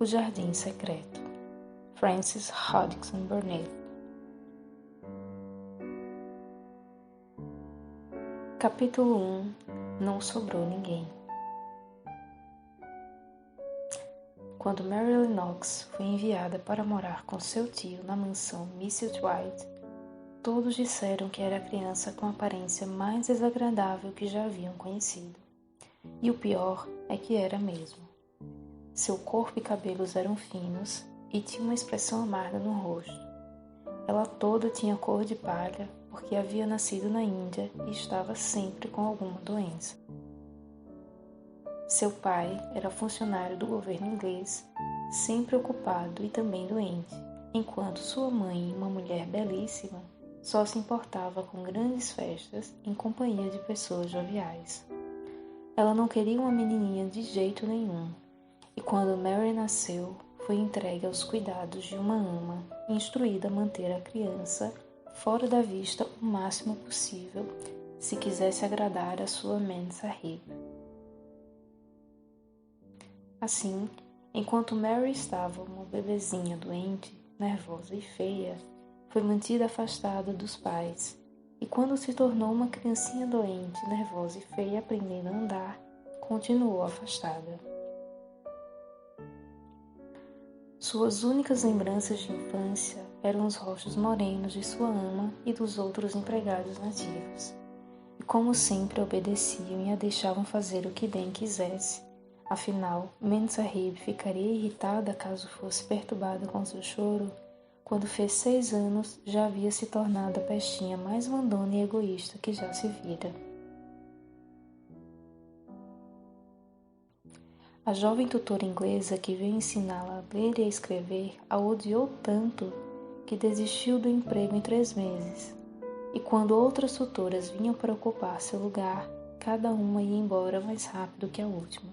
O Jardim Secreto, Frances Hodgson Burnett. Capítulo 1. Não sobrou ninguém. Quando Mary Lennox foi enviada para morar com seu tio na mansão Mrs. White, todos disseram que era a criança com a aparência mais desagradável que já haviam conhecido. E o pior é que era mesmo. Seu corpo e cabelos eram finos e tinha uma expressão amarga no rosto. Ela toda tinha cor de palha porque havia nascido na Índia e estava sempre com alguma doença. Seu pai era funcionário do governo inglês, sempre ocupado e também doente, enquanto sua mãe, uma mulher belíssima, só se importava com grandes festas em companhia de pessoas joviais. Ela não queria uma menininha de jeito nenhum, e quando Mary nasceu, foi entregue aos cuidados de uma ama, instruída a manter a criança fora da vista o máximo possível, se quisesse agradar a sua Mem Sahib. Assim, enquanto Mary estava uma bebezinha doente, nervosa e feia, foi mantida afastada dos pais, e quando se tornou uma criancinha doente, nervosa e feia aprendendo a andar, continuou afastada. Suas únicas lembranças de infância eram os rostos morenos de sua ama e dos outros empregados nativos, e como sempre obedeciam e a deixavam fazer o que bem quisesse. Afinal, Mem Sahib ficaria irritada caso fosse perturbada com seu choro. Quando fez 6 anos, já havia se tornado a pestinha mais mandona e egoísta que já se vira. A jovem tutora inglesa que veio ensiná-la a ler e a escrever a odiou tanto que desistiu do emprego em 3 meses. E quando outras tutoras vinham para ocupar seu lugar, cada uma ia embora mais rápido que a última.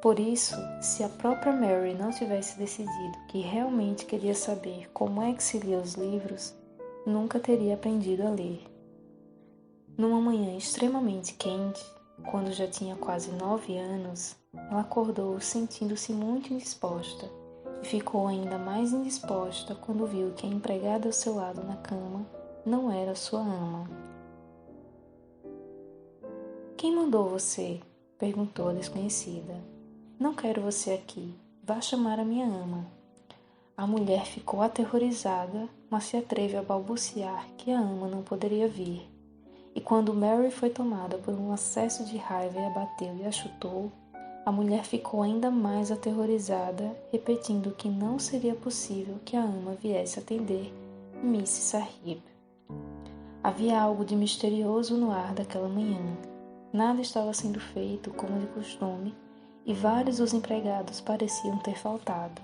Por isso, se a própria Mary não tivesse decidido que realmente queria saber como é que se lia os livros, nunca teria aprendido a ler. Numa manhã extremamente quente, quando já tinha quase 9 anos, ela acordou sentindo-se muito indisposta e ficou ainda mais indisposta quando viu que a empregada ao seu lado na cama não era sua ama. "Quem mandou você?", perguntou a desconhecida. "Não quero você aqui. Vá chamar a minha ama." A mulher ficou aterrorizada, mas se atreve a balbuciar que a ama não poderia vir. E quando Mary foi tomada por um acesso de raiva e a bateu e a chutou, a mulher ficou ainda mais aterrorizada, repetindo que não seria possível que a ama viesse atender Mrs. Sahib. Havia algo de misterioso no ar daquela manhã. Nada estava sendo feito como de costume, e vários dos empregados pareciam ter faltado.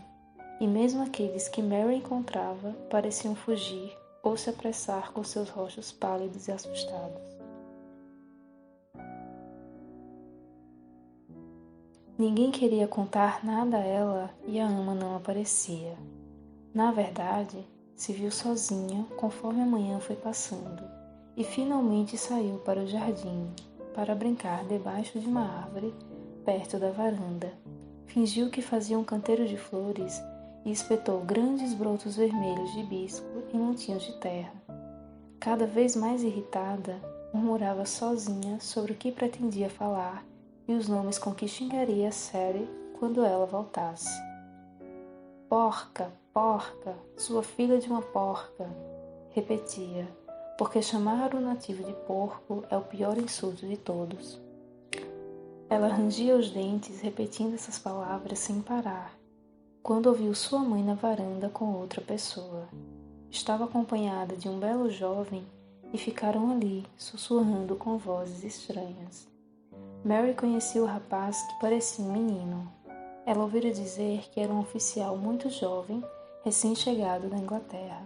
E mesmo aqueles que Mary encontrava pareciam fugir ou se apressar com seus rostos pálidos e assustados. Ninguém queria contar nada a ela e a ama não aparecia. Na verdade, se viu sozinha conforme a manhã foi passando e finalmente saiu para o jardim para brincar debaixo de uma árvore perto da varanda. Fingiu que fazia um canteiro de flores e espetou grandes brotos vermelhos de hibisco em montinhos de terra. Cada vez mais irritada, murmurava sozinha sobre o que pretendia falar e os nomes com que xingaria Sally quando ela voltasse. "Porca, porca, sua filha de uma porca", repetia, porque chamar o nativo de porco é o pior insulto de todos. Ela rangia os dentes repetindo essas palavras sem parar, quando ouviu sua mãe na varanda com outra pessoa. Estava acompanhada de um belo jovem e ficaram ali, sussurrando com vozes estranhas. Mary conhecia o rapaz que parecia um menino. Ela ouvira dizer que era um oficial muito jovem, recém-chegado da Inglaterra.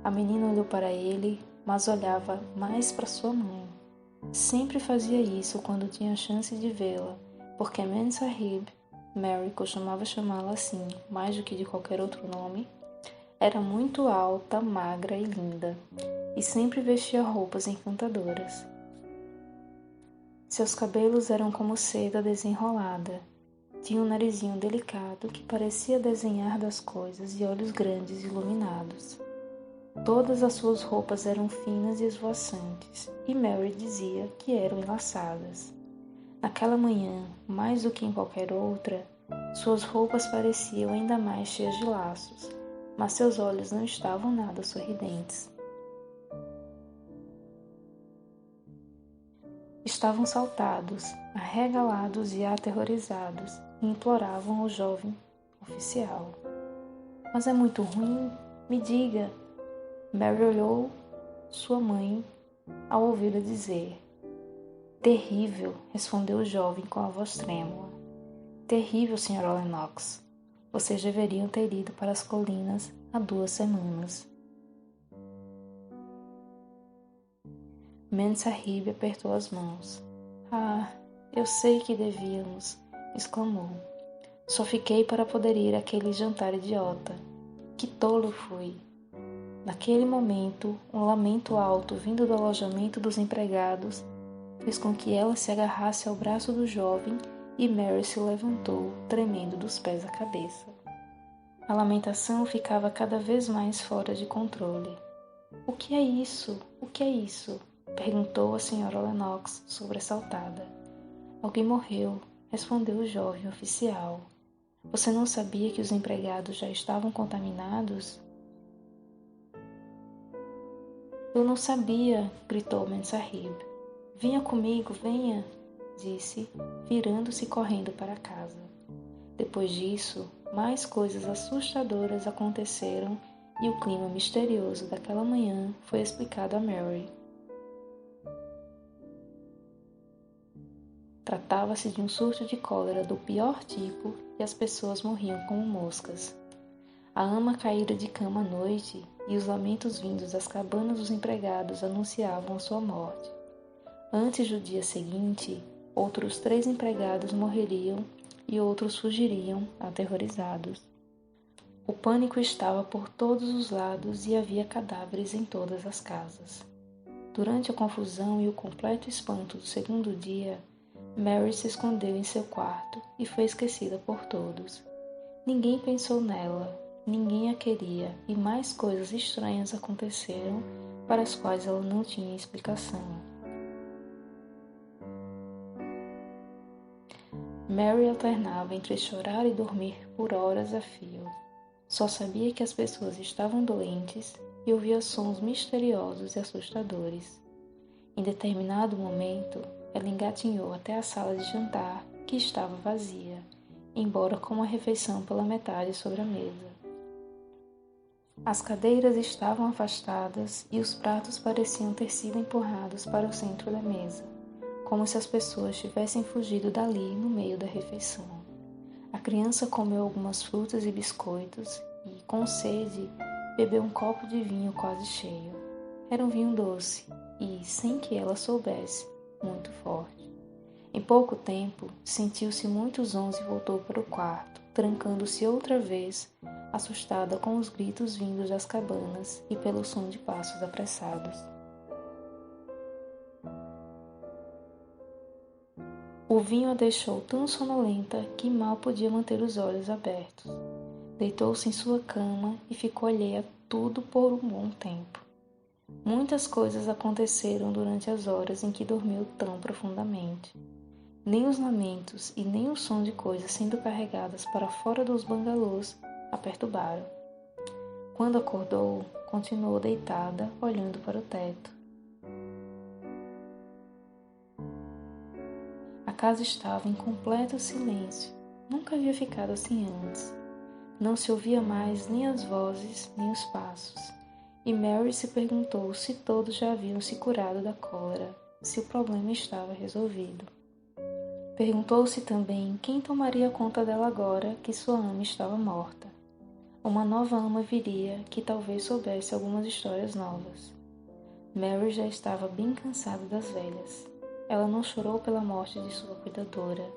A menina olhou para ele, mas olhava mais para sua mãe. Sempre fazia isso quando tinha chance de vê-la, porque Mem Sahib, Mary costumava chamá-la assim, mais do que de qualquer outro nome, era muito alta, magra e linda, e sempre vestia roupas encantadoras. Seus cabelos eram como seda desenrolada. Tinha um narizinho delicado que parecia desenhar das coisas e olhos grandes e iluminados. Todas as suas roupas eram finas e esvoaçantes, e Mary dizia que eram enlaçadas. Naquela manhã, mais do que em qualquer outra, suas roupas pareciam ainda mais cheias de laços, mas seus olhos não estavam nada sorridentes. Estavam saltados, arregalados e aterrorizados, e imploravam ao jovem oficial. Mas é muito ruim? Me diga. Mary olhou sua mãe ao ouvi-la dizer. Terrível, respondeu o jovem com a voz trêmula. Terrível, Sra. Lennox. Vocês deveriam ter ido para as colinas há 2 semanas. Mensahib apertou as mãos. Ah, eu sei que devíamos, exclamou. Só fiquei para poder ir àquele jantar idiota. Que tolo fui! Naquele momento, um lamento alto vindo do alojamento dos empregados fez com que ela se agarrasse ao braço do jovem e Mary se levantou, tremendo dos pés à cabeça. A lamentação ficava cada vez mais fora de controle. O que é isso? O que é isso? Perguntou a Sra. Lennox, sobressaltada. Alguém morreu, respondeu o jovem oficial. Você não sabia que os empregados já estavam contaminados? Eu não sabia, gritou Mensahib. Venha comigo, venha, disse, virando-se correndo para casa. Depois disso, mais coisas assustadoras aconteceram e o clima misterioso daquela manhã foi explicado a Mary. Tratava-se de um surto de cólera do pior tipo e as pessoas morriam como moscas. A ama caíra de cama à noite e os lamentos vindos das cabanas dos empregados anunciavam a sua morte. Antes do dia seguinte, outros 3 empregados morreriam e outros fugiriam, aterrorizados. O pânico estava por todos os lados e havia cadáveres em todas as casas. Durante a confusão e o completo espanto do segundo dia, Mary se escondeu em seu quarto e foi esquecida por todos. Ninguém pensou nela, ninguém a queria e mais coisas estranhas aconteceram para as quais ela não tinha explicação. Mary alternava entre chorar e dormir por horas a fio. Só sabia que as pessoas estavam doentes e ouvia sons misteriosos e assustadores. Em determinado momento, ela engatinhou até a sala de jantar, que estava vazia, embora com uma refeição pela metade sobre a mesa. As cadeiras estavam afastadas e os pratos pareciam ter sido empurrados para o centro da mesa, como se as pessoas tivessem fugido dali no meio da refeição. A criança comeu algumas frutas e biscoitos e, com sede, bebeu um copo de vinho quase cheio. Era um vinho doce e, sem que ela soubesse, muito forte. Em pouco tempo, sentiu-se muito zonza e voltou para o quarto, trancando-se outra vez, assustada com os gritos vindos das cabanas e pelo som de passos apressados. O vinho a deixou tão sonolenta que mal podia manter os olhos abertos. Deitou-se em sua cama e ficou alheia a tudo por um bom tempo. Muitas coisas aconteceram durante as horas em que dormiu tão profundamente. Nem os lamentos e nem o som de coisas sendo carregadas para fora dos bangalôs a perturbaram. Quando acordou, continuou deitada, olhando para o teto. A casa estava em completo silêncio. Nunca havia ficado assim antes. Não se ouvia mais nem as vozes, nem os passos. E Mary se perguntou se todos já haviam se curado da cólera, se o problema estava resolvido. Perguntou-se também quem tomaria conta dela agora que sua ama estava morta. Uma nova ama viria que talvez soubesse algumas histórias novas. Mary já estava bem cansada das velhas. Ela não chorou pela morte de sua cuidadora.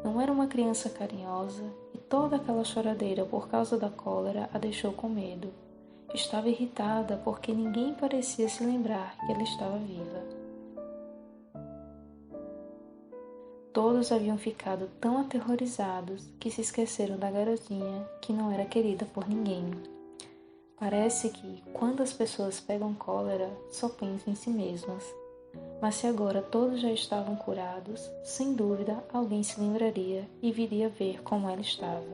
Não era uma criança carinhosa e toda aquela choradeira por causa da cólera a deixou com medo. Estava irritada porque ninguém parecia se lembrar que ela estava viva. Todos haviam ficado tão aterrorizados que se esqueceram da garotinha que não era querida por ninguém. Parece que, quando as pessoas pegam cólera, só pensam em si mesmas. Mas se agora todos já estavam curados, sem dúvida alguém se lembraria e viria ver como ela estava.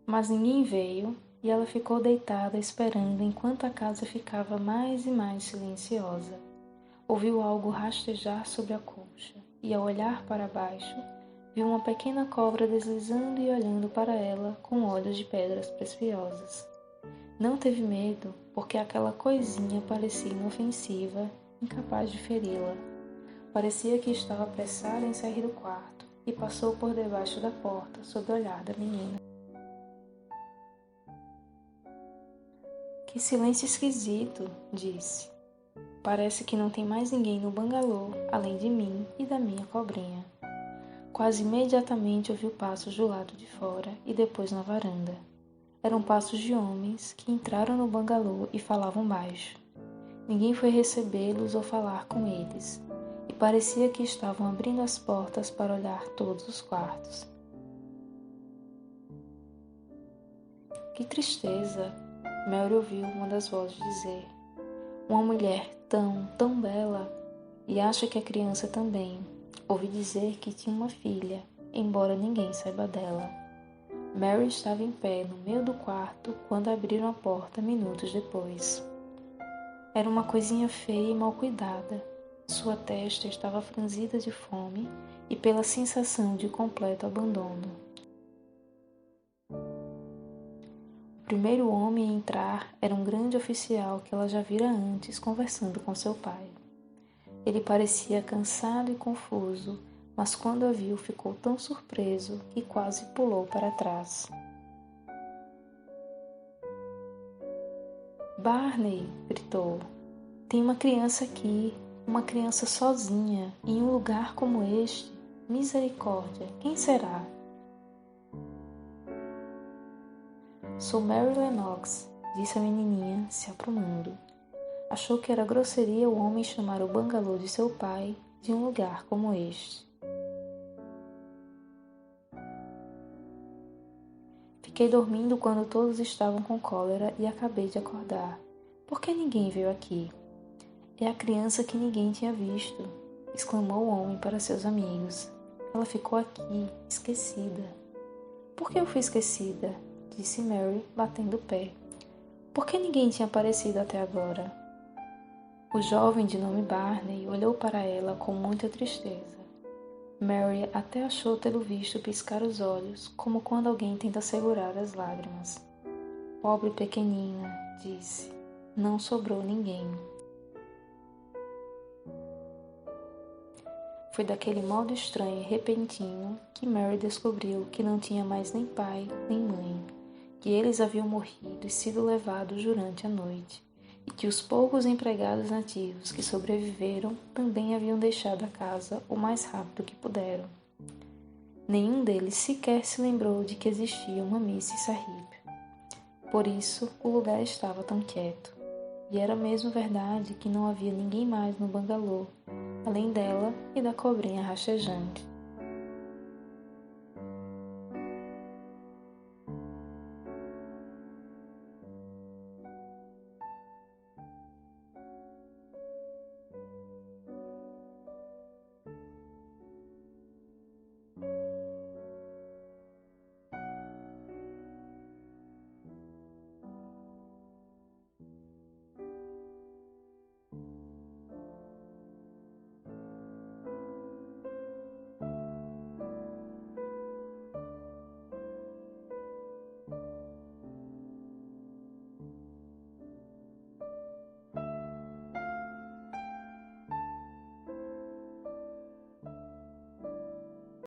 Mas ninguém veio e ela ficou deitada esperando enquanto a casa ficava mais e mais silenciosa. Ouviu algo rastejar sobre a colcha e, ao olhar para baixo, viu uma pequena cobra deslizando e olhando para ela com olhos de pedras preciosas. Não teve medo, porque aquela coisinha parecia inofensiva, incapaz de feri-la. Parecia que estava apressada em sair do quarto e passou por debaixo da porta sob o olhar da menina. Que silêncio esquisito, disse. Parece que não tem mais ninguém no bangalô, além de mim e da minha cobrinha. Quase imediatamente ouviu passos do lado de fora e depois na varanda. Eram passos de homens que entraram no bangalô e falavam baixo. Ninguém foi recebê-los ou falar com eles, e parecia que estavam abrindo as portas para olhar todos os quartos. Que tristeza! Mary ouviu uma das vozes dizer. Uma mulher tão bela, e acha que a criança também. Ouvi dizer que tinha uma filha, embora ninguém saiba dela. Mary estava em pé no meio do quarto quando abriram a porta minutos depois. Era uma coisinha feia e mal cuidada. Sua testa estava franzida de fome e pela sensação de completo abandono. O primeiro homem a entrar era um grande oficial que ela já vira antes conversando com seu pai. Ele parecia cansado e confuso, mas quando a viu ficou tão surpreso que quase pulou para trás. Barney! Gritou. Tem uma criança aqui, uma criança sozinha, em um lugar como este. Misericórdia, quem será? Sou Mary Lennox, disse a menininha, se aprumando. Achou que era grosseria o homem chamar o bangalô de seu pai de um lugar como este. Fiquei dormindo quando todos estavam com cólera e acabei de acordar. Por que ninguém veio aqui? É a criança que ninguém tinha visto, exclamou o homem para seus amigos. Ela ficou aqui, esquecida. Por que eu fui esquecida? Disse Mary, batendo o pé. Por que ninguém tinha aparecido até agora? O jovem de nome Barney olhou para ela com muita tristeza. Mary até achou tê-lo visto piscar os olhos, como quando alguém tenta segurar as lágrimas. Pobre pequenina, disse. Não sobrou ninguém. Foi daquele modo estranho e repentino que Mary descobriu que não tinha mais nem pai nem mãe, que eles haviam morrido e sido levados durante a noite, e que os poucos empregados nativos que sobreviveram também haviam deixado a casa o mais rápido que puderam. Nenhum deles sequer se lembrou de que existia uma Mrs. Sahib. Por isso, o lugar estava tão quieto. E era mesmo verdade que não havia ninguém mais no bangalô, além dela e da cobrinha rastejante.